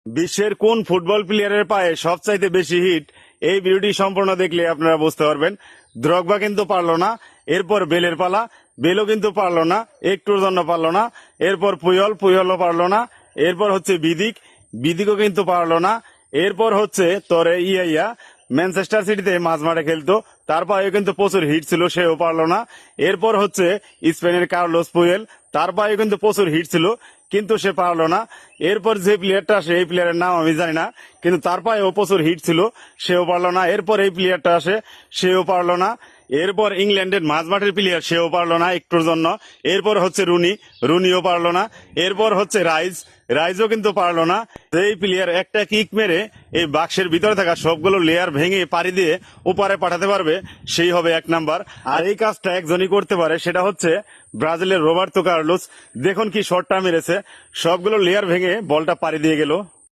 বিশ্বের কোন ফুটবল প্লেয়ারের পায়ে সবচাইতে বেশি হিট? এই ভিডিওটি সম্পূর্ণ দেখলে আপনারা বুঝতে পারবেন। দ্রগবা কিন্তু পারলো না। এরপর বেলের পালা, বেলও কিন্তু পারলো না, একটুর জন্য পারলো না। এরপর পুয়লও পারলো না। এরপর হচ্ছে বিদিকও কিন্তু পারলো না। এরপর হচ্ছে তোরে ইয়া ম্যানচেস্টার সিটিতে মাঝমাঠে খেলতো, তার পায়েও কিন্তু প্রচুর হিট ছিল, সেও পারলো না। এরপর হচ্ছে স্পেনের কার্লোস পুয়েল, তার পায়েও কিন্তু প্রচুর হিট ছিল, কিন্তু সে পারলো না। এরপর যে প্লেয়ারটা আসে, এই প্লেয়ারের নাম আমি জানি না, কিন্তু তার পায়েও প্রচুর হিট ছিল, সেও পারলো না। এরপর এই প্লেয়ারটা আসে, সেও পারলো না। এরপর ইংল্যান্ডের মাঝমাঠের প্লেয়ার, সেও পারলো না একটুর জন্য। এরপর হচ্ছে রুনিও পারলো না। এরপর হচ্ছে রাইজও কিন্তু পারলো না। এই প্লেয়ার একটা কিক মেরে এই বাক্সের ভিতরে থাকা সবগুলো লেয়ার ভেঙে পাড়ি দিয়ে ওপারে পাঠাতে পারবে, সেই হবে 1 নাম্বার। আর এই কাজটা একজনই করতে পারে, সেটা হচ্ছে ব্রাজিলের রোবার্তো কার্লোস। দেখুন কি শটটা মেরেছে, সবগুলো লেয়ার ভেঙে বলটা পাড়ি দিয়ে গেল।